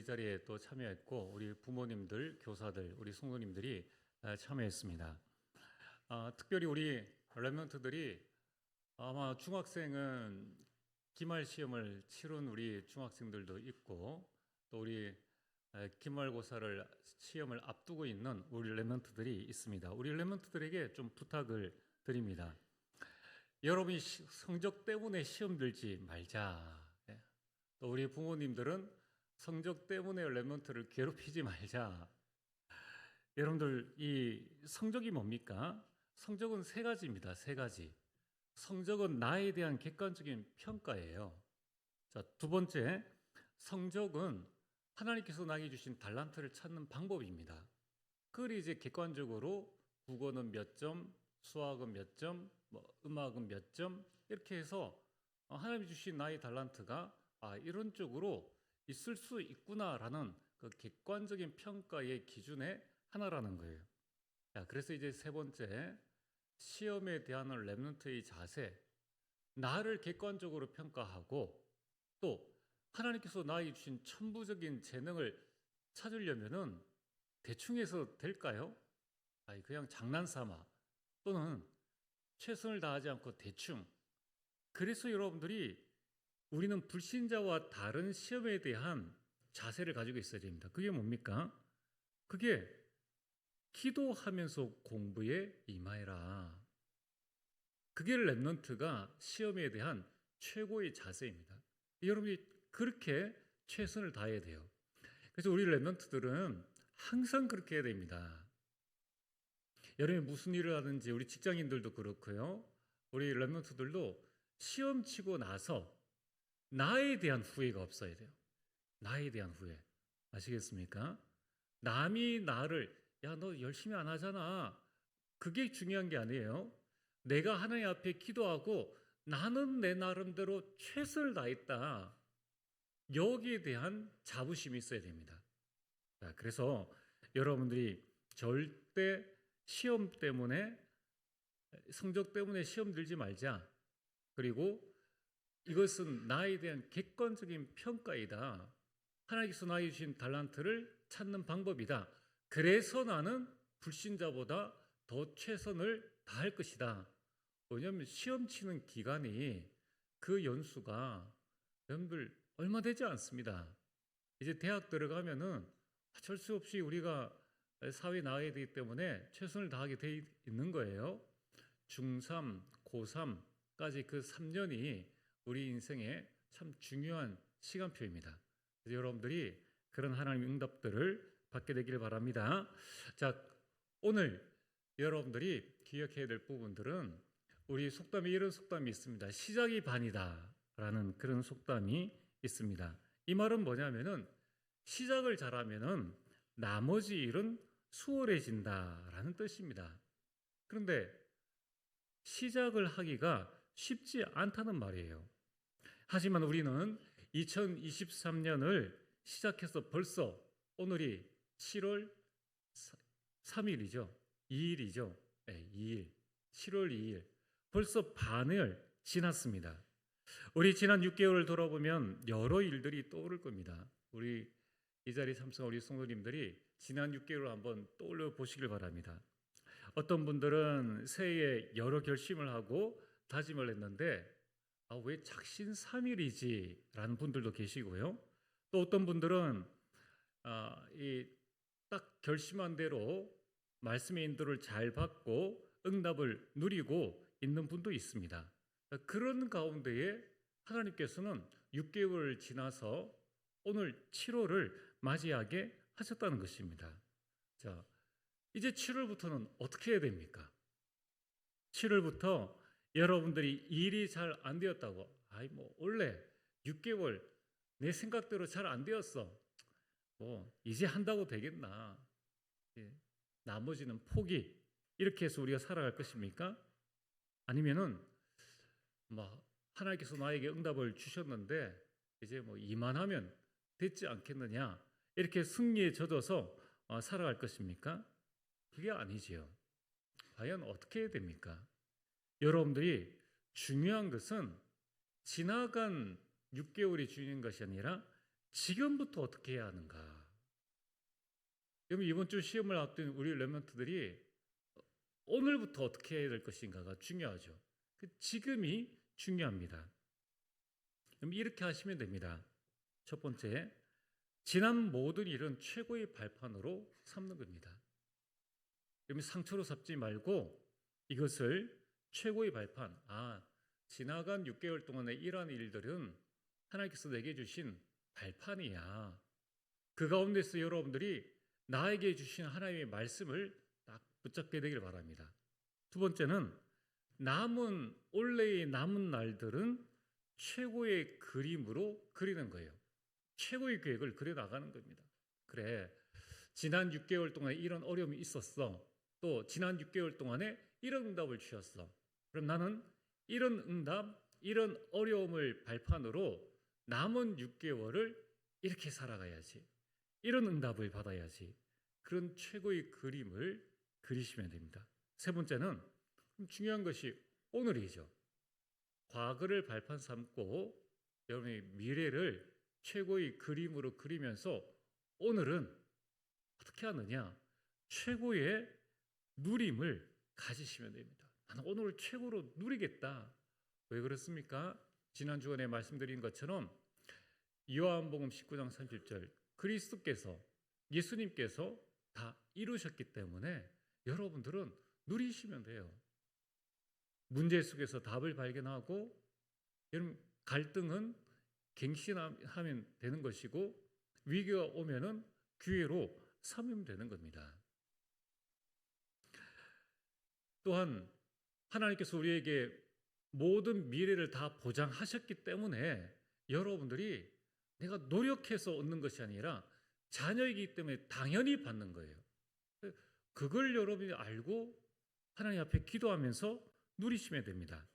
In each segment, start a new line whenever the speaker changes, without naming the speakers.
이 자리에 또 참여했고 우리 부모님들, 교사들, 우리 성도님들이 참여했습니다. 특별히 우리 랩런트들이 아마 중학생은 기말 시험을 치른 우리 중학생들도 있고 또 우리 기말고사를 시험을 앞두고 있는 우리 랩런트들이 있습니다. 우리 랩런트들에게 좀 부탁을 드립니다. 여러분이 성적 때문에 시험 들지 말자. 또 우리 부모님들은 성적 때문에 랩런트를 괴롭히지 말자. 여러분들 이 성적이 뭡니까? 성적은 세 가지입니다. 세 가지. 성적은 나에 대한 객관적인 평가예요. 자, 두 번째, 성적은 하나님께서 나에게 주신 달란트를 찾는 방법입니다. 그걸 이제 객관적으로 국어는 몇 점, 수학은 몇 점, 음악은 몇 점 이렇게 해서 하나님이 주신 나의 달란트가 이런 쪽으로 있을 수 있구나라는 그 객관적인 평가의 기준의 하나라는 거예요. 자, 그래서 이제 세 번째, 시험에 대한 랩런트의 자세, 나를 객관적으로 평가하고 또 하나님께서 나에게 주신 천부적인 재능을 찾으려면은 대충 해서 될까요? 그냥 장난삼아 또는 최선을 다하지 않고 대충. 그래서 여러분들이 우리는 불신자와 다른 시험에 대한 자세를 가지고 있어야 됩니다. 그게 뭡니까? 그게 기도하면서 공부에 임하여라. 그게 랩런트가 시험에 대한 최고의 자세입니다. 여러분이 그렇게 최선을 다해야 돼요. 그래서 우리 랩런트들은 항상 그렇게 해야 됩니다. 여러분이 무슨 일을 하든지 우리 직장인들도 그렇고요. 우리 랩런트들도 시험 치고 나서 나에 대한 후회가 없어야 돼요. 나에 대한 후회. 아시겠습니까? 남이 나를 야, 너 열심히 안 하잖아. 그게 중요한 게 아니에요. 내가 하나님 앞에 기도하고 나는 내 나름대로 최선을 다했다. 여기에 대한 자부심이 있어야 됩니다. 자, 그래서 여러분들이 절대 시험 때문에 성적 때문에 시험 들지 말자. 그리고 이것은 나에 대한 객관적인 평가이다. 하나님께서 나에게 주신 달란트를 찾는 방법이다. 그래서 나는 불신자보다 더 최선을 다할 것이다. 왜냐하면 시험 치는 기간이 그 연수가 여러분들 얼마 되지 않습니다. 이제 대학 들어가면은 어쩔 수 없이 우리가 사회에 나가야 되기 때문에 최선을 다하게 돼 있는 거예요. 중3, 고3까지 그 3년이 우리 인생의 참 중요한 시간표입니다. 그래서 여러분들이 그런 하나님의 응답들을 받게 되기를 바랍니다. 자, 오늘 여러분들이 기억해야 될 부분들은 우리 속담에 이런 속담이 있습니다. 시작이 반이다 라는 그런 속담이 있습니다. 이 말은 뭐냐면은 시작을 잘하면은 나머지 일은 수월해진다 라는 뜻입니다. 그런데 시작을 하기가 쉽지 않다는 말이에요. 하지만 우리는 2023년을 시작해서 벌써 오늘이 7월 3일이죠. 2일이죠. 네, 2일. 7월 2일. 벌써 반을 지났습니다. 우리 지난 6개월을 돌아보면 여러 일들이 떠오를 겁니다. 우리 이 자리에 참석한 우리 성도님들이 지난 6개월을 한번 떠올려 보시길 바랍니다. 어떤 분들은 새해에 여러 결심을 하고 다짐을 했는데 왜 작심삼일이지? 라는 분들도 계시고요. 또 어떤 분들은 딱 결심한 대로 말씀의 인도를 잘 받고 응답을 누리고 있는 분도 있습니다. 그런 가운데에 하나님께서는 6개월을 지나서 오늘 7월을 맞이하게 하셨다는 것입니다. 자, 이제 7월부터는 어떻게 해야 됩니까? 7월부터 여러분들이 일이 잘 안 되었다고, 원래 6개월 내 생각대로 잘 안 되었어. 이제 한다고 되겠나? 나머지는 포기. 이렇게 해서 우리가 살아갈 것입니까? 아니면은 하나님께서 나에게 응답을 주셨는데 이제 이만하면 됐지 않겠느냐? 이렇게 승리에 젖어서 살아갈 것입니까? 그게 아니지요. 과연 어떻게 해야 됩니까? 여러분들이 중요한 것은 지나간 6개월이 중요한 것이 아니라 지금부터 어떻게 해야 하는가? 여러분 이번 주 시험을 앞둔 우리 렘넌트들이 오늘부터 어떻게 해야 될 것인가가 중요하죠. 그 지금이 중요합니다. 그럼 이렇게 하시면 됩니다. 첫 번째, 지난 모든 일은 최고의 발판으로 삼는 겁니다. 그러면 상처로 삼지 말고 이것을 최고의 발판, 지나간 6개월 동안의 이러한 일들은 하나님께서 내게 주신 발판이야. 그 가운데서 여러분들이 나에게 주신 하나님의 말씀을 딱 붙잡게 되길 바랍니다. 두 번째는 올해의 남은 날들은 최고의 그림으로 그리는 거예요. 최고의 계획을 그려나가는 겁니다. 그래, 지난 6개월 동안에 이런 어려움이 있었어. 또 지난 6개월 동안에 이런 응답을 주셨어. 그럼 나는 이런 응답, 이런 어려움을 발판으로 남은 6개월을 이렇게 살아가야지. 이런 응답을 받아야지. 그런 최고의 그림을 그리시면 됩니다. 세 번째는 중요한 것이 오늘이죠. 과거를 발판 삼고 여러분의 미래를 최고의 그림으로 그리면서 오늘은 어떻게 하느냐? 최고의 누림을 가지시면 됩니다. 나는 오늘을 최고로 누리겠다. 왜 그렇습니까? 지난 주간에 말씀드린 것처럼 요한복음 19장 30절 그리스도께서 예수님께서 다 이루셨기 때문에 여러분들은 누리시면 돼요. 문제 속에서 답을 발견하고 여러분 갈등은 갱신하면 되는 것이고 위기가 오면은 기회로 삼으면 되는 겁니다. 또한 하나님께서 우리에게 모든 미래를 다 보장하셨기 때문에 여러분들이 내가 노력해서 얻는 것이 아니라 자녀이기 때문에 당연히 받는 거예요. 그걸 여러분이 알고 하나님 앞에 기도하면서 누리시면 됩니다.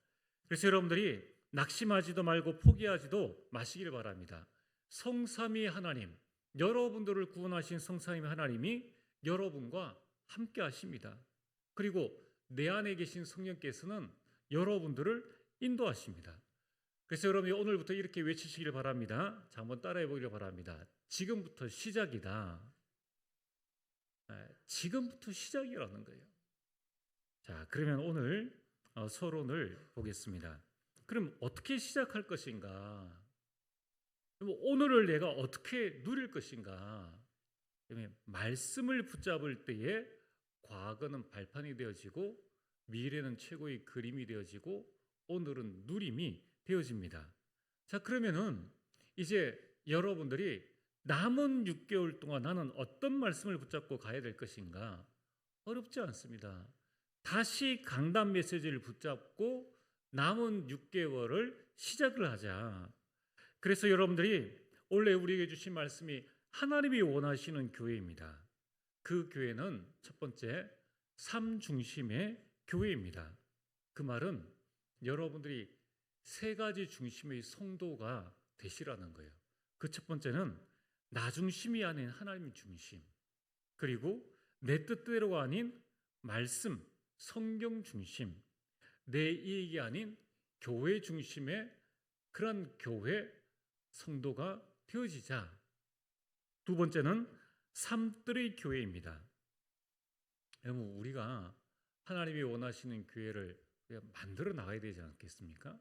그래서 여러분들이 낙심하지도 말고 포기하지도 마시길 바랍니다. 성삼위 하나님, 여러분들을 구원하신 성삼위 하나님이 여러분과 함께 하십니다. 그리고 내 안에 계신 성령께서는 여러분들을 인도하십니다. 그래서 여러분이 오늘부터 이렇게 외치시길 바랍니다. 자, 한번 따라해 보기를 바랍니다. 지금부터 시작이다. 지금부터 시작이라는 거예요. 자, 그러면 오늘 서론을 보겠습니다. 그럼 어떻게 시작할 것인가? 오늘을 내가 어떻게 누릴 것인가? 말씀을 붙잡을 때에 과거는 발판이 되어지고 미래는 최고의 그림이 되어지고 오늘은 누림이 되어집니다. 자, 그러면은 이제 여러분들이 남은 6개월 동안 나는 어떤 말씀을 붙잡고 가야 될 것인가? 어렵지 않습니다. 다시 강단 메시지를 붙잡고 남은 6개월을 시작을 하자. 그래서 여러분들이 원래 우리에게 주신 말씀이 하나님이 원하시는 교회입니다. 그 교회는 첫 번째 삶 중심의 교회입니다. 그 말은 여러분들이 세 가지 중심의 성도가 되시라는 거예요. 그 첫 번째는 나 중심이 아닌 하나님 중심, 그리고 내 뜻대로가 아닌 말씀, 성경 중심, 내 이익이 아닌 교회 중심의 그런 교회 성도가 되어지자. 두 번째는 삶들의 교회입니다. 여러분, 우리가 하나님이 원하시는 교회를 만들어 나가야 되지 않겠습니까?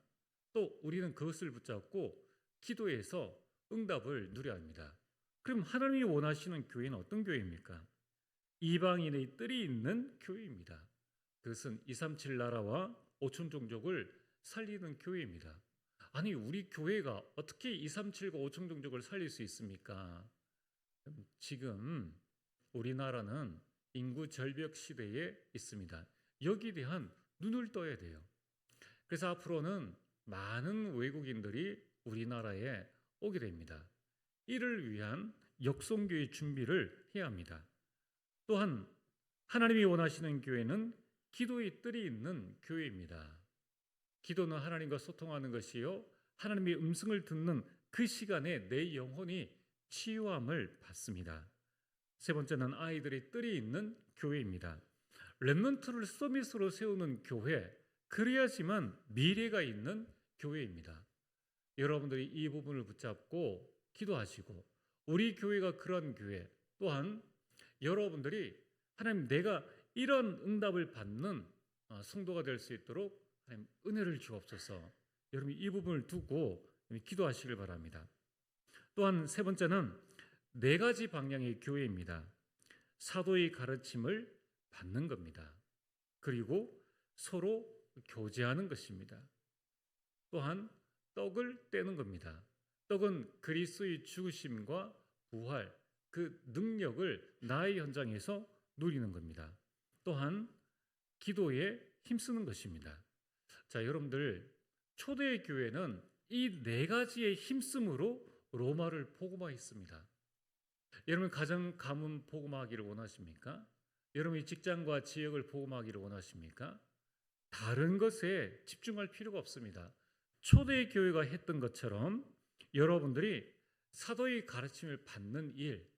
또 우리는 그것을 붙잡고 기도해서 응답을 누려야 합니다. 그럼 하나님이 원하시는 교회는 어떤 교회입니까? 이방인의 뜰이 있는 교회입니다. 그것은 237 나라와 5천 종족을 살리는 교회입니다. 아니, 우리 교회가 어떻게 237과 5천 종족을 살릴 수 있습니까? 지금 우리나라는 인구 절벽 시대에 있습니다. 여기에 대한 눈을 떠야 돼요. 그래서 앞으로는 많은 외국인들이 우리나라에 오게 됩니다. 이를 위한 역성교회 준비를 해야 합니다. 또한 하나님이 원하시는 교회는 기도의 뜰이 있는 교회입니다. 기도는 하나님과 소통하는 것이요, 하나님의 음성을 듣는 그 시간에 내 영혼이 치유함을 받습니다. 세 번째는 아이들의 뜰이 있는 교회입니다. 렘넌트를 서밋으로 세우는 교회, 그래야지만 미래가 있는 교회입니다. 여러분들이 이 부분을 붙잡고 기도하시고 우리 교회가 그런 교회 또한 여러분들이 하나님 내가 이런 응답을 받는 성도가 될 수 있도록 하나님 은혜를 주옵소서. 여러분 이 부분을 두고 기도하시길 바랍니다. 또한 세 번째는 네 가지 방향의 교회입니다. 사도의 가르침을 받는 겁니다. 그리고 서로 교제하는 것입니다. 또한 떡을 떼는 겁니다. 떡은 그리스도의 죽으심과 부활, 그 능력을 나의 현장에서 누리는 겁니다. 또한 기도에 힘쓰는 것입니다. 자, 여러분들 초대 교회는 이 네 가지의 힘씀으로 로마를 복음화했습니다. 여러분 가정 가문 복음화하기를 원하십니까? 여러분이 직장과 지역을 복음화하기를 원하십니까? 다른 것에 집중할 필요가 없습니다. 초대 교회가 했던 것처럼 여러분들이 사도의 가르침을 받는 일,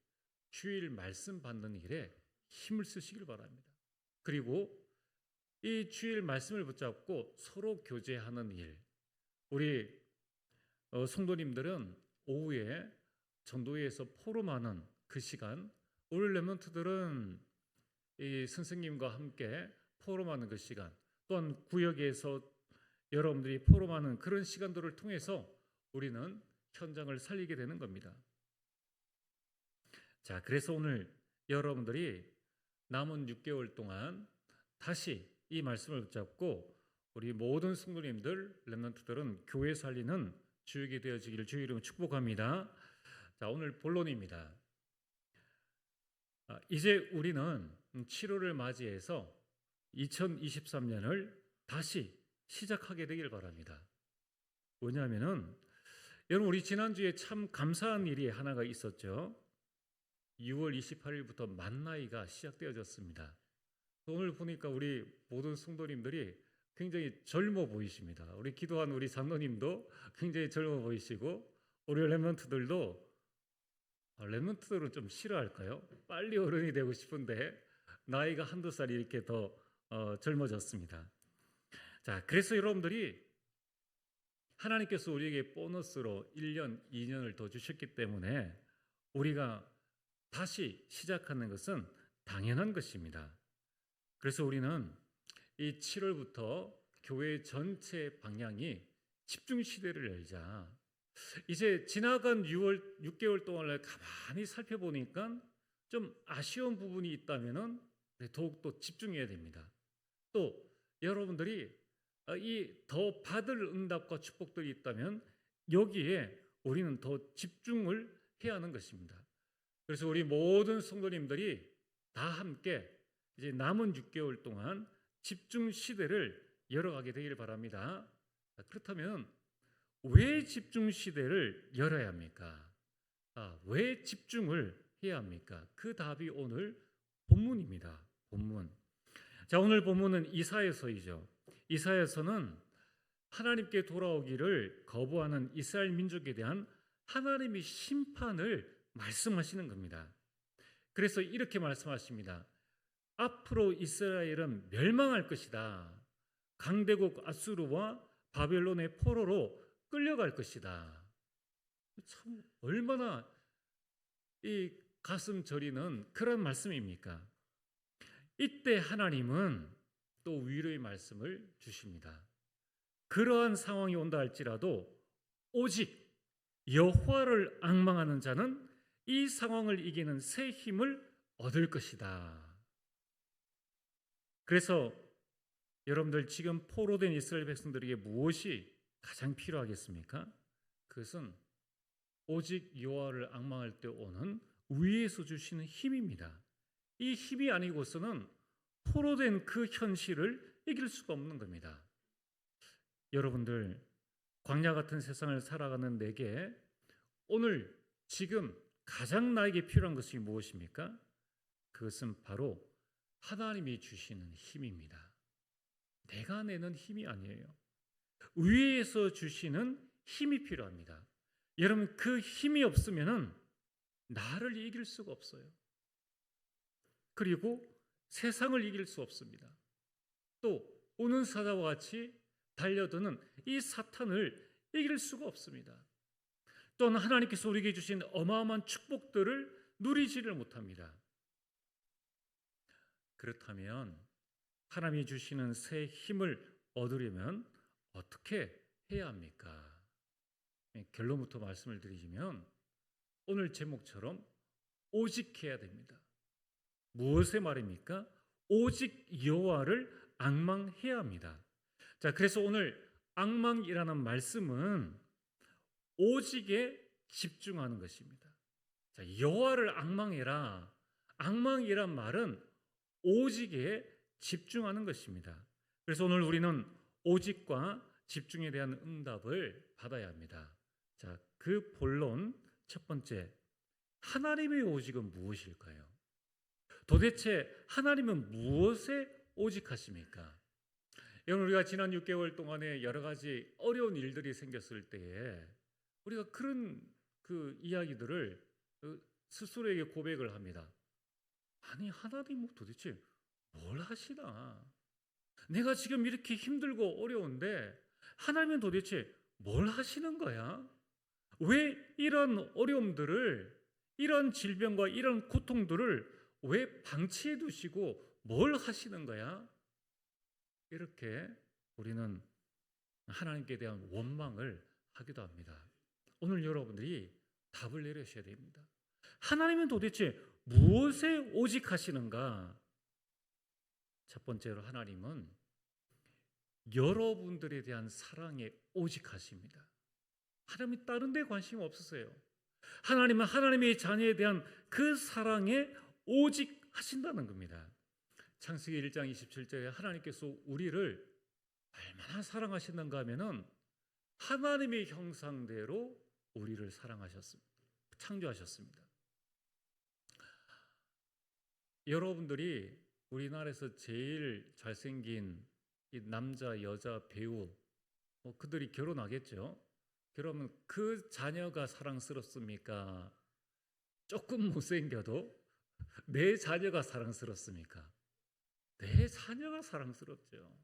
주일 말씀 받는 일에 힘을 쓰시길 바랍니다. 그리고 이 주일 말씀을 붙잡고 서로 교제하는 일, 우리 성도님들은 오후에 전도회에서 포럼하는 그 시간, 우리 렘넌트들은 이 선생님과 함께 포럼하는 그 시간, 또한 구역에서 여러분들이 포럼하는 그런 시간들을 통해서 우리는 현장을 살리게 되는 겁니다. 자, 그래서 오늘 여러분들이 남은 6개월 동안 다시 이 말씀을 붙잡고 우리 모든 성도님들, 렘넌트들은 교회 살리는 주역이 되어지기를 주의 이름으로 축복합니다. 자, 오늘 본론입니다. 이제 우리는 7월을 맞이해서 2023년을 다시 시작하게 되길 바랍니다. 왜냐하면은 여러분 우리 지난주에 참 감사한 일이 하나가 있었죠. 6월 28일부터 만나이가 시작되어졌습니다. 오늘 보니까 우리 모든 성도님들이 굉장히 젊어 보이십니다. 우리 기도한 우리 장로님도 굉장히 젊어 보이시고 우리 렘넌트들도 렘넌트들은 좀 싫어할까요? 빨리 어른이 되고 싶은데 나이가 한두 살이 이렇게 더 젊어졌습니다. 자, 그래서 여러분들이 하나님께서 우리에게 보너스로 1년, 2년을 더 주셨기 때문에 우리가 다시 시작하는 것은 당연한 것입니다. 그래서 우리는 이 7월부터 교회 전체 방향이 집중 시대를 열자. 이제 지나간 6개월 동안을 가만히 살펴보니까 좀 아쉬운 부분이 있다면은 더욱더 집중해야 됩니다. 또 여러분들이 이 더 받을 응답과 축복들이 있다면 여기에 우리는 더 집중을 해야 하는 것입니다. 그래서 우리 모든 성도님들이 다 함께 이제 남은 6개월 동안 집중 시대를 열어가게 되기를 바랍니다. 그렇다면 왜 집중 시대를 열어야 합니까? 왜 집중을 해야 합니까? 그 답이 오늘 본문입니다. 본문. 자, 오늘 본문은 이사야서이죠. 이사야서는 하나님께 돌아오기를 거부하는 이스라엘 민족에 대한 하나님의 심판을 말씀하시는 겁니다. 그래서 이렇게 말씀하십니다. 앞으로 이스라엘은 멸망할 것이다. 강대국 아수르와 바벨론의 포로로 끌려갈 것이다. 참 얼마나 이 가슴 저리는 그런 말씀입니까? 이때 하나님은 또 위로의 말씀을 주십니다. 그러한 상황이 온다 할지라도 오직 여호와를 앙망하는 자는 이 상황을 이기는 새 힘을 얻을 것이다. 그래서 여러분들 지금 포로된 이스라엘 백성들에게 무엇이 가장 필요하겠습니까? 그것은 오직 여호와를 앙망할 때 오는 위에서 주시는 힘입니다. 이 힘이 아니고서는 포로된 그 현실을 이길 수가 없는 겁니다. 여러분들 광야 같은 세상을 살아가는 내게 오늘 지금 가장 나에게 필요한 것이 무엇입니까? 그것은 바로 하나님이 주시는 힘입니다. 내가 내는 힘이 아니에요. 위에서 주시는 힘이 필요합니다. 여러분 그 힘이 없으면은 나를 이길 수가 없어요. 그리고 세상을 이길 수 없습니다. 또 오는 사자와 같이 달려드는 이 사탄을 이길 수가 없습니다. 또는 하나님께서 우리에게 주신 어마어마한 축복들을 누리지를 못합니다. 그렇다면 하나님이 주시는 새 힘을 얻으려면 어떻게 해야 합니까? 결론부터 말씀을 드리자면 오늘 제목처럼 오직 해야 됩니다. 무엇의 말입니까? 오직 여호와를 앙망해야 합니다. 자, 그래서 오늘 앙망이라는 말씀은 오직에 집중하는 것입니다. 자, 여호와를 앙망해라. 앙망이란 말은 오직에 집중하는 것입니다. 그래서 오늘 우리는 오직과 집중에 대한 응답을 받아야 합니다. 자, 그 본론 첫 번째, 하나님의 오직은 무엇일까요? 도대체 하나님은 무엇에 오직하십니까? 여러분, 우리가 지난 6개월 동안에 여러 가지 어려운 일들이 생겼을 때에 우리가 그런 그 이야기들을 스스로에게 고백을 합니다. 아니, 하나님은 도대체 뭘 하시나? 내가 지금 이렇게 힘들고 어려운데 하나님은 도대체 뭘 하시는 거야? 왜 이런 어려움들을, 이런 질병과 이런 고통들을 왜 방치해 두시고 뭘 하시는 거야? 이렇게 우리는 하나님께 대한 원망을 하기도 합니다. 오늘 여러분들이 답을 내려셔야 됩니다. 하나님은 도대체 무엇에 오직하시는가? 첫 번째로 하나님은 여러분들에 대한 사랑에 오직하십니다. 하나님이 다른 데 관심이 없으세요. 하나님은 하나님의 자녀에 대한 그 사랑에 오직하신다는 겁니다. 창세기 1장 27절에 하나님께서 우리를 얼마나 사랑하시는가 하면은 하나님의 형상대로 우리를 사랑하셨습니다. 창조하셨습니다. 여러분들이 우리나라에서 제일 잘생긴 이 남자, 여자 배우, 그들이 결혼하겠죠. 그러면 그 자녀가 사랑스럽습니까? 조금 못생겨도 내 자녀가 사랑스럽습니까? 내 자녀가 사랑스럽죠.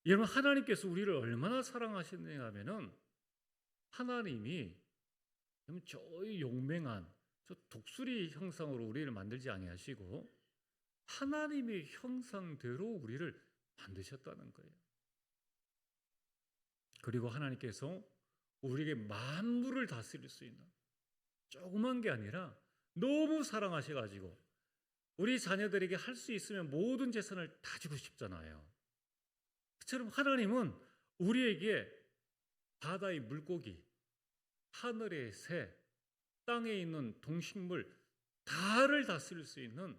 여러분, 하나님께서 우리를 얼마나 사랑하시느냐 하면은 하나님이 저 용맹한 저 독수리 형상으로 우리를 만들지 아니하시고 하나님의 형상대로 우리를 만드셨다는 거예요. 그리고 하나님께서 우리에게 만물을 다스릴 수 있는, 조그만 게 아니라 너무 사랑하셔가지고 우리 자녀들에게 할 수 있으면 모든 재산을 다 주고 싶잖아요. 그처럼 하나님은 우리에게 바다의 물고기, 하늘의 새, 땅에 있는 동식물 다를 다스릴 수 있는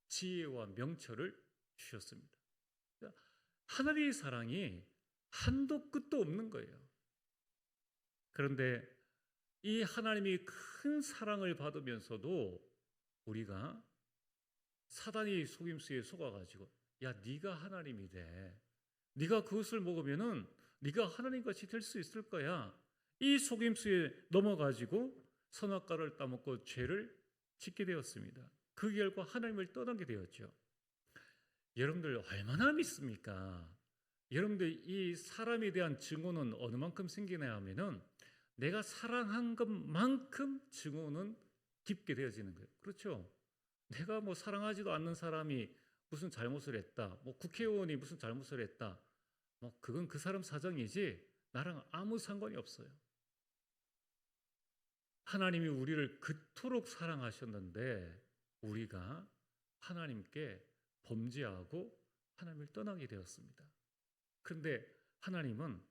지혜와 명철을 주셨습니다. 하나님의 사랑이 한도 끝도 없는 거예요. 그런데 이 하나님이 큰 사랑을 받으면서도 우리가 사단이 속임수에 속아가지고 야, 네가 하나님이 돼. 네가 그것을 먹으면은 네가 하나님같이 될 수 있을 거야. 이 속임수에 넘어가지고 선악과를 따먹고 죄를 짓게 되었습니다. 그 결과 하나님을 떠나게 되었죠. 여러분들 얼마나 믿습니까? 여러분들 이 사람에 대한 증오는 어느 만큼 생기냐 하면은 내가 사랑한 것만큼 증오는 깊게 되어지는 거예요. 그렇죠? 내가 뭐 사랑하지도 않는 사람이 무슨 잘못을 했다, 뭐 국회의원이 무슨 잘못을 했다, 뭐 그건 그 사람 사정이지 나랑 아무 상관이 없어요. 하나님이 우리를 그토록 사랑하셨는데 우리가 하나님께 범죄하고 하나님을 떠나게 되었습니다. 그런데 하나님은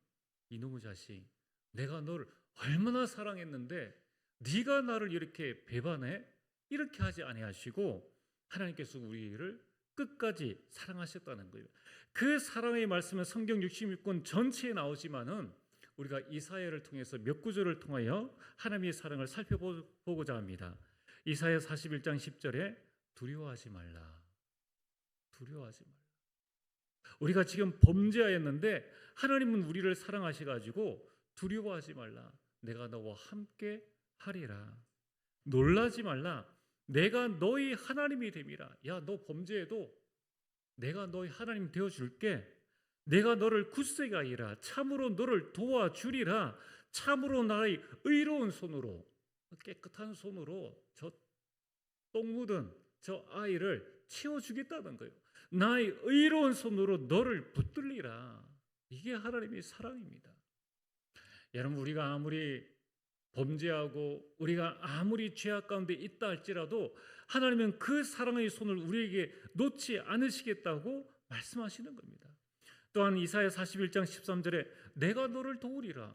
이놈의 자식, 내가 너를 얼마나 사랑했는데 네가 나를 이렇게 배반해? 이렇게 하지 아니하시고 하나님께서 우리를 끝까지 사랑하셨다는 거예요. 그 사랑의 말씀은 성경 66권 전체에 나오지만은 우리가 이사야를 통해서 몇 구절을 통하여 하나님의 사랑을 살펴보고자 합니다. 이사야 41장 10절에 두려워하지 말라. 두려워하지 말라. 우리가 지금 범죄하였는데 하나님은 우리를 사랑하셔가지고 두려워하지 말라. 내가 너와 함께 하리라. 놀라지 말라. 내가 너희 하나님이 됨이라. 야, 너 범죄해도 내가 너희 하나님 되어줄게. 내가 너를 굳세게 하리라. 참으로 너를 도와주리라. 참으로 나의 의로운 손으로, 깨끗한 손으로 저 똥 묻은 저 아이를 치워주겠다는 거예요. 나의 의로운 손으로 너를 붙들리라. 이게 하나님의 사랑입니다. 여러분, 우리가 아무리 범죄하고 우리가 아무리 죄악 가운데 있다 할지라도 하나님은 그 사랑의 손을 우리에게 놓지 않으시겠다고 말씀하시는 겁니다. 또한 이사야 41장 13절에 내가 너를 도우리라.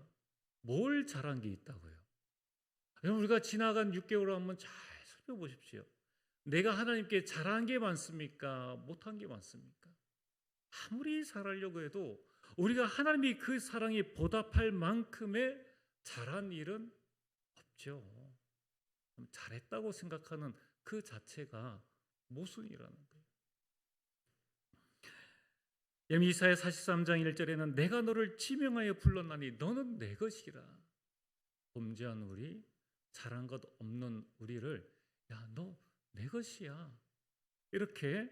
뭘 잘한 게 있다고요? 여러분, 우리가 지나간 6개월을 한번 잘 살펴보십시오. 내가 하나님께 잘한 게 많습니까? 못한 게 많습니까? 아무리 잘하려고 해도 우리가 하나님이 그 사랑에 보답할 만큼의 잘한 일은 없죠. 잘했다고 생각하는 그 자체가 모순이라는 거예요. 이사야 43장 1절에는 내가 너를 지명하여 불렀나니 너는 내 것이라. 범죄한 우리, 잘한 것 없는 우리를 야, 너 내 것이야. 이렇게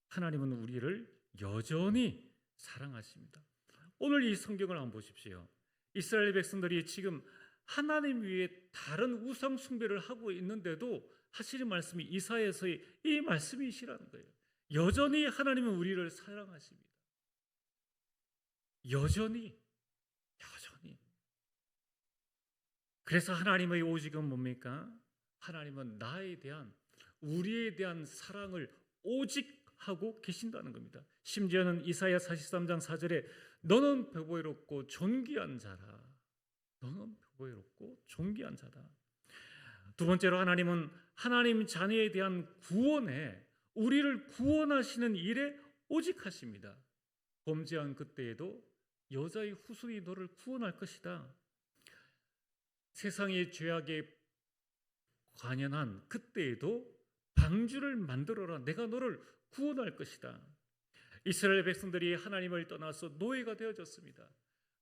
하나님은 우리를 여전히 사랑하십니다. 오늘 이 성경을 한번 보십시오. 이스라엘 백성들이 지금 하나님 위에 다른 우상 숭배를 하고 있는데도 하시는 말씀이 이사야서의 이 말씀이시라는 거예요. 여전히 하나님은 우리를 사랑하십니다. 여전히. 그래서 하나님의 오직은 뭡니까? 하나님은 나에 대한, 우리에 대한 사랑을 오직 하고 계신다는 겁니다. 심지어는 이사야 43장 4절에 너는 보배롭고 존귀한 자라. 너는 보배롭고 존귀한 자다. 두 번째로 하나님은 하나님 자녀에 대한 구원에, 우리를 구원하시는 일에 오직하십니다. 범죄한 그때에도 여자의 후손이 너를 구원할 것이다. 세상의 죄악에 관연한 그때에도 방주를 만들어라. 내가 너를 구원할 것이다. 이스라엘 백성들이 하나님을 떠나서 노예가 되어졌습니다.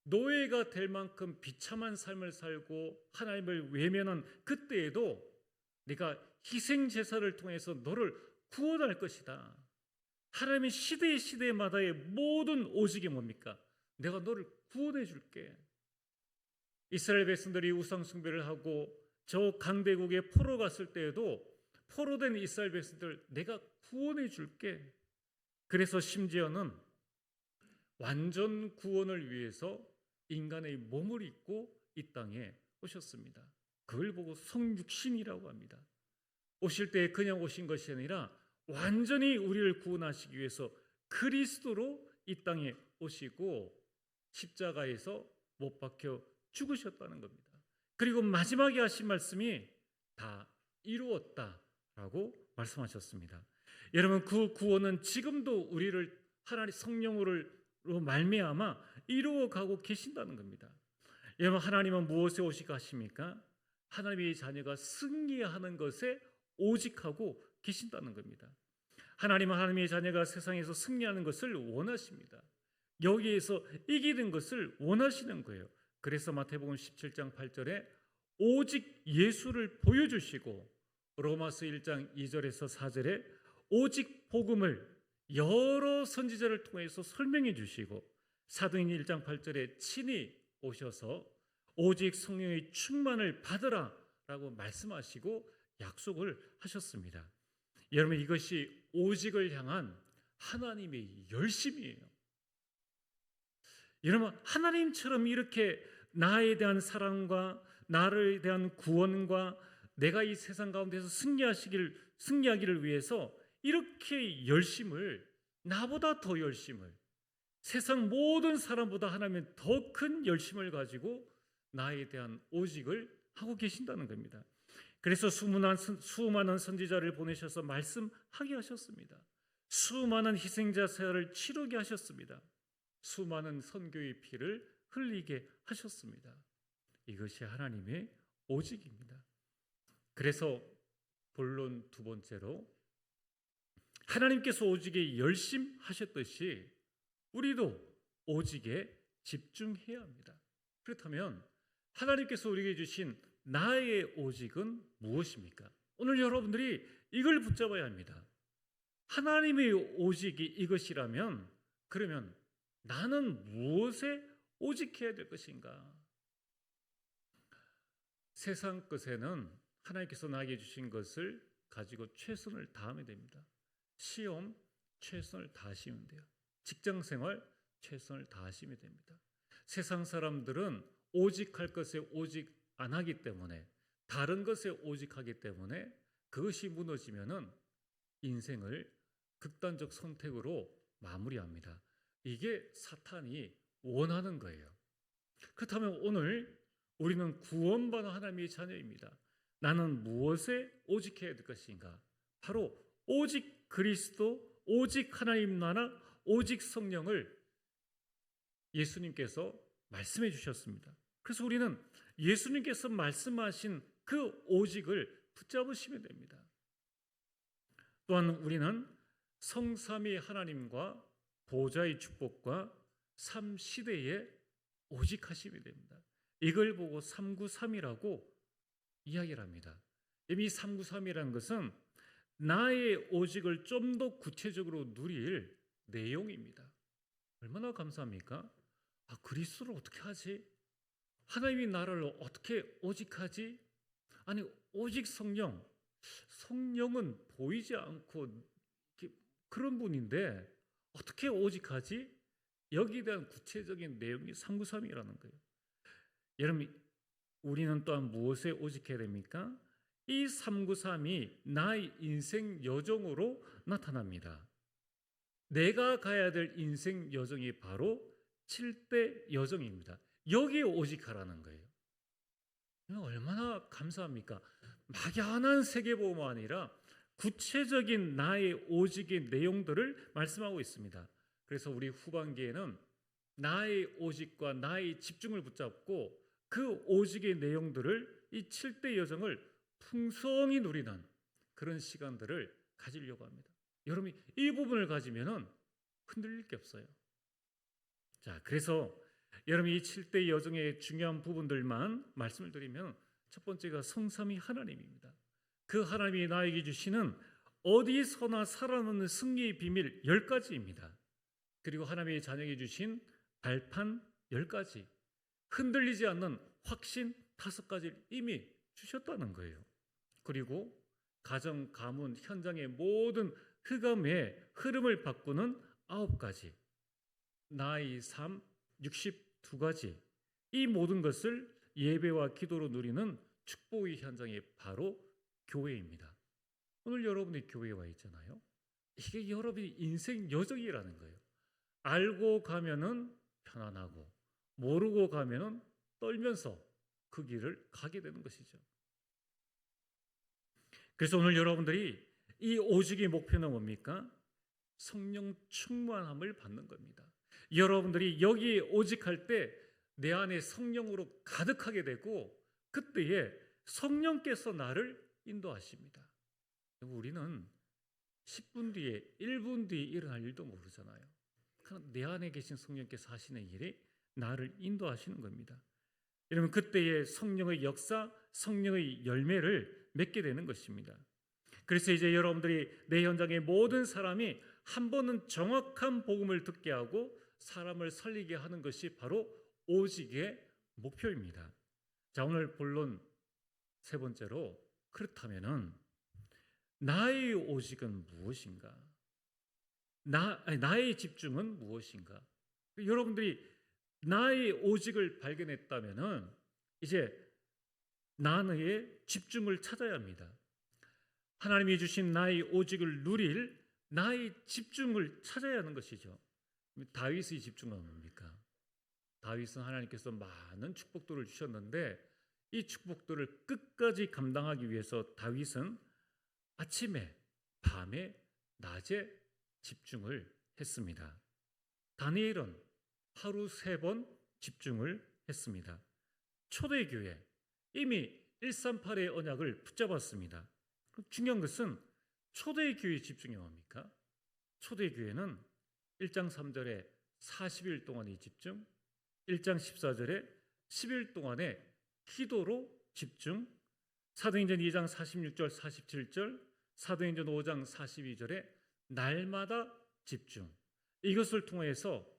노예가 될 만큼 비참한 삶을 살고 하나님을 외면한 그때에도 내가 희생 제사를 통해서 너를 구원할 것이다. 하나님의 시대마다의 모든 오직이 뭡니까? 내가 너를 구원해 줄게. 이스라엘 백성들이 우상 숭배를 하고 저 강대국에 포로 갔을 때에도 포로된 이스라엘 백성들 내가 구원해 줄게. 그래서 심지어는 완전 구원을 위해서 인간의 몸을 입고 이 땅에 오셨습니다. 그걸 보고 성육신이라고 합니다. 오실 때 그냥 오신 것이 아니라 완전히 우리를 구원하시기 위해서 그리스도로 이 땅에 오시고 십자가에서 못 박혀 죽으셨다는 겁니다. 그리고 마지막에 하신 말씀이 다 이루었다라고 말씀하셨습니다. 여러분, 그 구원은 지금도 우리를 하나님 성령으로 말미암아 이루어가고 계신다는 겁니다. 여러분, 하나님은 무엇에 오직하십니까? 하나님의 자녀가 승리하는 것에 오직하고 계신다는 겁니다. 하나님은 하나님의 자녀가 세상에서 승리하는 것을 원하십니다. 여기에서 이기는 것을 원하시는 거예요. 그래서 마태복음 17장 8절에 오직 예수를 보여주시고 로마서 1장 2절에서 4절에 오직 복음을 여러 선지자를 통해서 설명해 주시고 사도행전 1장 8절에 친히 오셔서 오직 성령의 충만을 받으라 라고 말씀하시고 약속을 하셨습니다. 여러분, 이것이 오직을 향한 하나님의 열심이에요. 여러분, 하나님처럼 이렇게 나에 대한 사랑과 나를 대한 구원과 내가 이 세상 가운데서 승리하기를 위해서 이렇게 열심을, 나보다 더 열심을, 세상 모든 사람보다 하나님은 더 큰 열심을 가지고 나에 대한 오직을 하고 계신다는 겁니다. 그래서 수많은 선지자를 보내셔서 말씀하게 하셨습니다. 수많은 희생자사를 치르게 하셨습니다. 수많은 선교의 피를 흘리게 하셨습니다. 이것이 하나님의 오직입니다. 그래서 본론 두 번째로 하나님께서 오직에 열심하셨듯이 우리도 오직에 집중해야 합니다. 그렇다면 하나님께서 우리에게 주신 나의 오직은 무엇입니까? 오늘 여러분들이 이걸 붙잡아야 합니다. 하나님의 오직이 이것이라면 그러면 나는 무엇에 오직해야 될 것인가? 세상 것에는 하나님께서 나에게 주신 것을 가지고 최선을 다하면 됩니다. 시험 최선을 다하시면 돼요. 직장 생활 최선을 다하시면 됩니다. 세상 사람들은 오직 할 것에 오직 안 하기 때문에, 다른 것에 오직 하기 때문에 그것이 무너지면은 인생을 극단적 선택으로 마무리합니다. 이게 사탄이 원하는 거예요. 그렇다면 오늘 우리는 구원받은 하나님의 자녀입니다. 나는 무엇에 오직해야 될 것인가? 바로 오직 그리스도, 오직 하나님 나라, 오직 성령을 예수님께서 말씀해 주셨습니다. 그래서 우리는 예수님께서 말씀하신 그 오직을 붙잡으시면 됩니다. 또한 우리는 성삼위 하나님과 보좌의 축복과 삶 시대에 오직하시면 됩니다. 이걸 보고 393이라고 이야기를 합니다. 이미 393이라는 것은 나의 오직을 좀 더 구체적으로 누릴 내용입니다. 얼마나 감사합니까? 그리스도를 어떻게 하지? 하나님의 나라를 어떻게 오직하지? 아니, 오직 성령은 보이지 않고 그런 분인데 어떻게 오직하지? 여기에 대한 구체적인 내용이 393이라는 거예요. 여러분, 우리는 또한 무엇에 오직해야 됩니까? 이 393이 나의 인생 여정으로 나타납니다. 내가 가야 될 인생 여정이 바로 7대 여정입니다. 여기에 오직하라는 거예요. 얼마나 감사합니까? 막연한 세계보험이 아니라 구체적인 나의 오직의 내용들을 말씀하고 있습니다. 그래서 우리 후반기에는 나의 오직과 나의 집중을 붙잡고 그 오직의 내용들을, 이 7대 여정을 풍성히 누리는 그런 시간들을 가지려고 합니다. 여러분이 이 부분을 가지면은 흔들릴 게 없어요. 자, 그래서 여러분이 이 7대 여정의 중요한 부분들만 말씀을 드리면, 첫 번째가 성삼위 하나님입니다. 그 하나님이 나에게 주시는 어디서나 살아남는 승리의 비밀 10가지입니다. 그리고 하나님의 자녀에게 주신 발판 10가지, 흔들리지 않는 확신 5가지를 이미 주셨다는 거예요. 그리고 가정, 가문, 현장의 모든 흑암의 흐름을 바꾸는 9가지, 나의 삶 62가지, 이 모든 것을 예배와 기도로 누리는 축복의 현장이 바로 교회입니다. 오늘 여러분이 교회에 와 있잖아요. 이게 여러분의 인생 여정이라는 거예요. 알고 가면은 편안하고, 모르고 가면은 떨면서 그 길을 가게 되는 것이죠. 그래서 오늘 여러분들이 이 오직의 목표는 뭡니까? 성령 충만함을 받는 겁니다. 여러분들이 여기에 오직할 때 내 안에 성령으로 가득하게 되고, 그때에 성령께서 나를 인도하십니다. 우리는 10분 뒤에, 1분 뒤에 일어날 일도 모르잖아요. 내 안에 계신 성령께서 하시는 일이 나를 인도하시는 겁니다. 여러분, 그때의 성령의 역사, 성령의 열매를 맺게 되는 것입니다. 그래서 이제 여러분들이 내 현장의 모든 사람이 한 번은 정확한 복음을 듣게 하고 사람을 살리게 하는 것이 바로 오직의 목표입니다. 자, 오늘 본론 세 번째로, 그렇다면은 나의 오직은 무엇인가? 나의 집중은 무엇인가? 여러분들이 나의 오직을 발견했다면은 이제 나의 집중을 찾아야 합니다. 하나님이 주신 나의 오직을 누릴 나의 집중을 찾아야 하는 것이죠. 다윗의 집중은 뭡니까? 다윗은 하나님께서 많은 축복들을 주셨는데 이 축복들을 끝까지 감당하기 위해서 다윗은 아침에, 밤에, 낮에 집중을 했습니다. 다니엘은 하루 3번 집중을 했습니다. 초대교회 이미 138의 언약을 붙잡았습니다. 중요한 것은 초대교회 집중이 뭡니까? 초대교회는 1장 3절에 40일 동안의 집중, 1장 14절에 10일 동안의 기도로 집중, 사도행전 2장 46절 47절, 사도행전 5장 42절에 날마다 집중, 이것을 통해서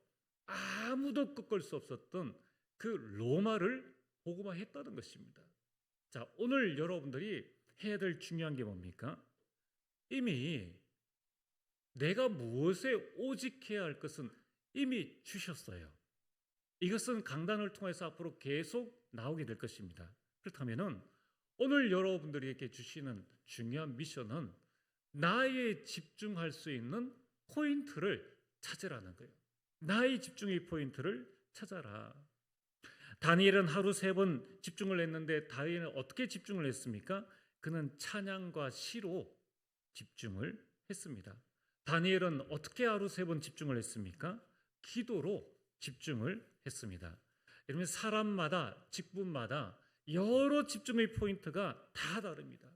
아무도 꺾을 수 없었던 그 로마를 복음화했다는 것입니다. 자, 오늘 여러분들이 해야 될 중요한 게 뭡니까? 이미 내가 무엇에 오직해야 할 것은 이미 주셨어요. 이것은 강단을 통해서 앞으로 계속 나오게 될 것입니다. 그렇다면은 오늘 여러분들에게 주시는 중요한 미션은 나의 집중할 수 있는 포인트를 찾으라는 거예요. 나의 집중의 포인트를 찾아라. 다니엘은 하루 3번 집중을 했는데 다니엘은 어떻게 집중을 했습니까? 그는 찬양과 시로 집중을 했습니다. 다니엘은 어떻게 하루 3번 집중을 했습니까? 기도로 집중을 했습니다. 여러분, 사람마다 직분마다 여러 집중의 포인트가 다 다릅니다.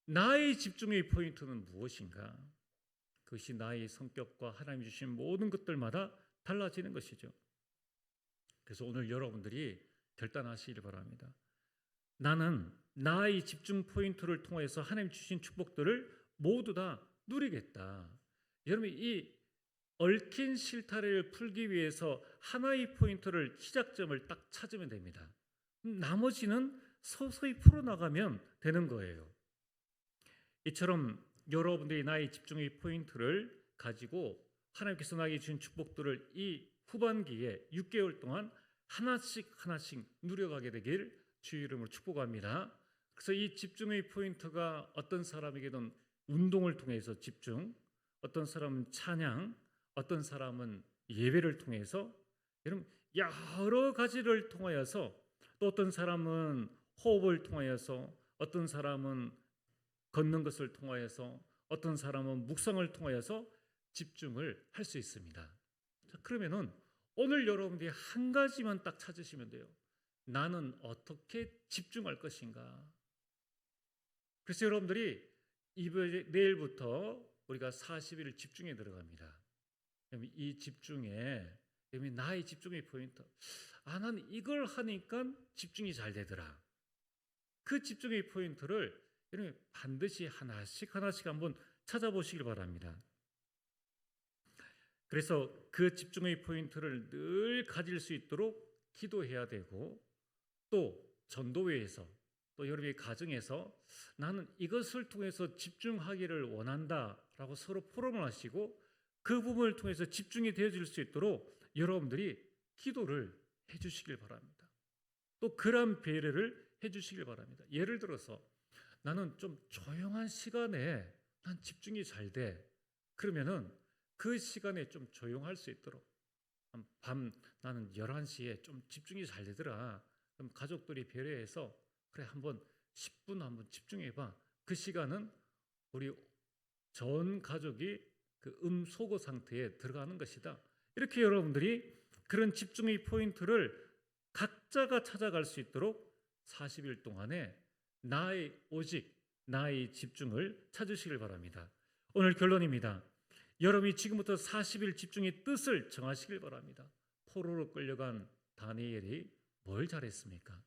나의 집중의 포인트는 무엇인가? 그것이 나의 성격과 하나님이 주신 모든 것들마다 달라지는 것이죠. 그래서 오늘 여러분들이 결단하시길 바랍니다. 나는 나의 집중 포인트를 통해서 하나님 주신 축복들을 모두 다 누리겠다. 여러분, 이 얽힌 실타래를 풀기 위해서 하나의 포인트를, 시작점을 딱 찾으면 됩니다. 나머지는 서서히 풀어나가면 되는 거예요. 이처럼 여러분들이 나의 집중의 포인트를 가지고 하나님께서 나에게 주신 축복들을 이 후반기에 6개월 동안 하나씩 누려가게 되길 주의 이름으로 축복합니다. 그래서 이 집중의 포인트가 어떤 사람에게는 운동을 통해서 집중, 어떤 사람은 찬양, 어떤 사람은 예배를 통해서, 여러분 여러 가지를 통하여서, 또 어떤 사람은 호흡을 통하여서, 어떤 사람은 걷는 것을 통하여서, 어떤 사람은 묵상을 통하여서 집중을 할 수 있습니다. 자, 그러면은 오늘 여러분들이 한 가지만 딱 찾으시면 돼요. 나는 어떻게 집중할 것인가? 그래서 여러분들이 내일부터 우리가 40일 집중에 들어갑니다. 이 집중에, 나의 집중의 포인트, 나는 이걸 하니까 집중이 잘 되더라. 그 집중의 포인트를 여러분 반드시 하나씩 한번 찾아보시길 바랍니다. 그래서 그 집중의 포인트를 늘 가질 수 있도록 기도해야 되고, 또 전도회에서, 또 여러분의 가정에서 나는 이것을 통해서 집중하기를 원한다라고 서로 포럼을 하시고, 그 부분을 통해서 집중이 되어질 수 있도록 여러분들이 기도를 해주시길 바랍니다. 또 그런 배려를 해주시길 바랍니다. 예를 들어서 나는 좀 조용한 시간에 난 집중이 잘 돼. 그러면은 그 시간에 좀 조용할 수 있도록, 밤 나는 11시에 좀 집중이 잘 되더라. 그럼 가족들이 배려해서 그래 한번 10분 한번 집중해봐. 그 시간은 우리 전 가족이 그 음소거 상태에 들어가는 것이다. 이렇게 여러분들이 그런 집중의 포인트를 각자가 찾아갈 수 있도록 40일 동안에 오직 나의 집중을 찾으시길 바랍니다. 오늘 결론입니다. 여러분이 지금부터 40일 집중의 뜻을 정하시길 바랍니다. 포로로 끌려간 다니엘이 뭘 잘했습니까?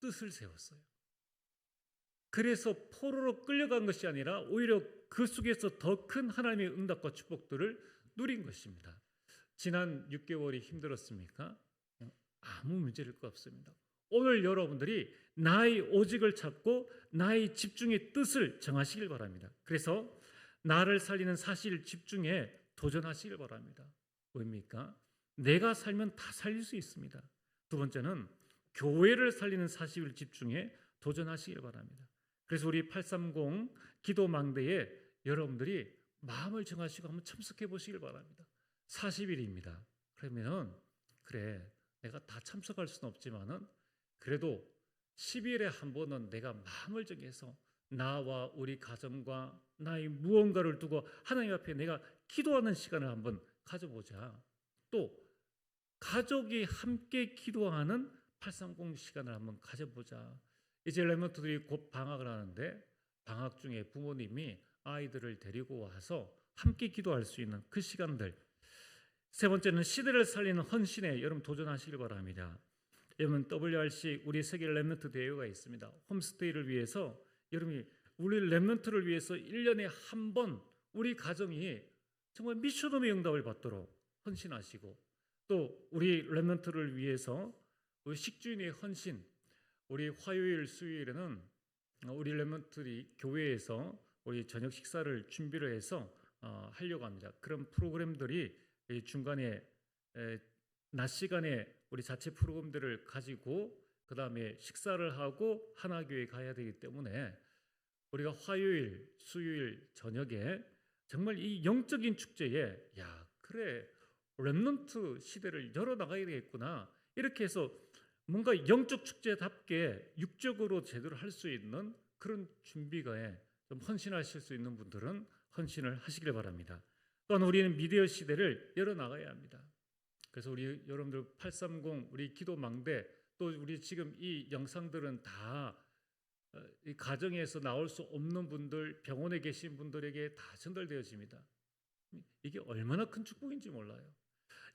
뜻을 세웠어요. 그래서 포로로 끌려간 것이 아니라 오히려 그 속에서 더 큰 하나님의 응답과 축복들을 누린 것입니다. 지난 6개월이 힘들었습니까? 아무 문제일 거 없습니다. 오늘 여러분들이 나의 오직을 찾고 나의 집중의 뜻을 정하시길 바랍니다. 그래서 나를 살리는 40일 집중에 도전하시길 바랍니다. 왜입니까? 내가 살면 다 살릴 수 있습니다. 두 번째는 교회를 살리는 40일 집중에 도전하시길 바랍니다. 그래서 우리 830 기도 망대에 여러분들이 마음을 정하시고 한번 참석해 보시길 바랍니다. 40일입니다. 그러면 그래 내가 다 참석할 수는 없지만은 그래도 10일에 한 번은 내가 마음을 정해서 나와 우리 가정과 나의 무언가를 두고 하나님 앞에 내가 기도하는 시간을 한번 가져보자. 또 가족이 함께 기도하는 830 시간을 한번 가져보자. 이제 렘넌트들이 곧 방학을 하는데 방학 중에 부모님이 아이들을 데리고 와서 함께 기도할 수 있는 그 시간들. 세 번째는 시대를 살리는 헌신에 여러분 도전하시길 바랍니다. 여러분 WRC 우리 세계 렘넌트 대회가 있습니다. 홈스테이를 위해서 여러분이 우리 렘넌트를 위해서 1년에 한 번 우리 가정이 정말 미쳐놈의 응답을 받도록 헌신하시고, 또 우리 렘넌트를 위해서 우리 식주인의 헌신, 우리 화요일, 수요일에는 우리 렘넌트들이 교회에서 우리 저녁 식사를 준비를 해서 하려고 합니다. 그런 프로그램들이 중간에 낮 시간에 우리 자체 프로그램들을 가지고 그 다음에 식사를 하고 하나교회 가야 되기 때문에 우리가 화요일, 수요일 저녁에 정말 이 영적인 축제에 그래 렘넌트 시대를 열어나가야 되겠구나 이렇게 해서 뭔가 영적 축제답게 육적으로 제대로 할 수 있는 그런 준비가에 좀 헌신하실 수 있는 분들은 헌신을 하시길 바랍니다. 또한 우리는 미디어 시대를 열어나가야 합니다. 그래서 우리 여러분들 830 우리 기도 망대 또 우리 지금 이 영상들은 다 이 가정에서 나올 수 없는 분들, 병원에 계신 분들에게 다 전달되어집니다. 이게 얼마나 큰 축복인지 몰라요.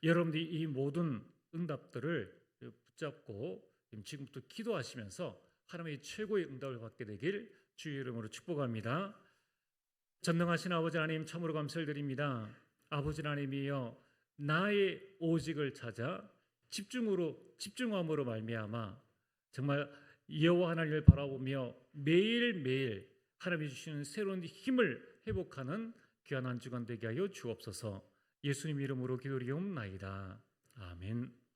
여러분들이 이 모든 응답들을 붙잡고 지금부터 기도하시면서 하나님의 최고의 응답을 받게 되길 주의 이름으로 축복합니다. 전능하신 아버지 하나님 참으로 감사를 드립니다. 아버지 하나님이여 나의 오직을 찾아 집중함으로 말미암아 정말 여호와 하나님을 바라보며 매일매일 하나님이 주시는 새로운 힘을 회복하는 귀한 한 주간 되게 하여 주옵소서. 예수님 이름으로 기도드리옵나이다. 아멘.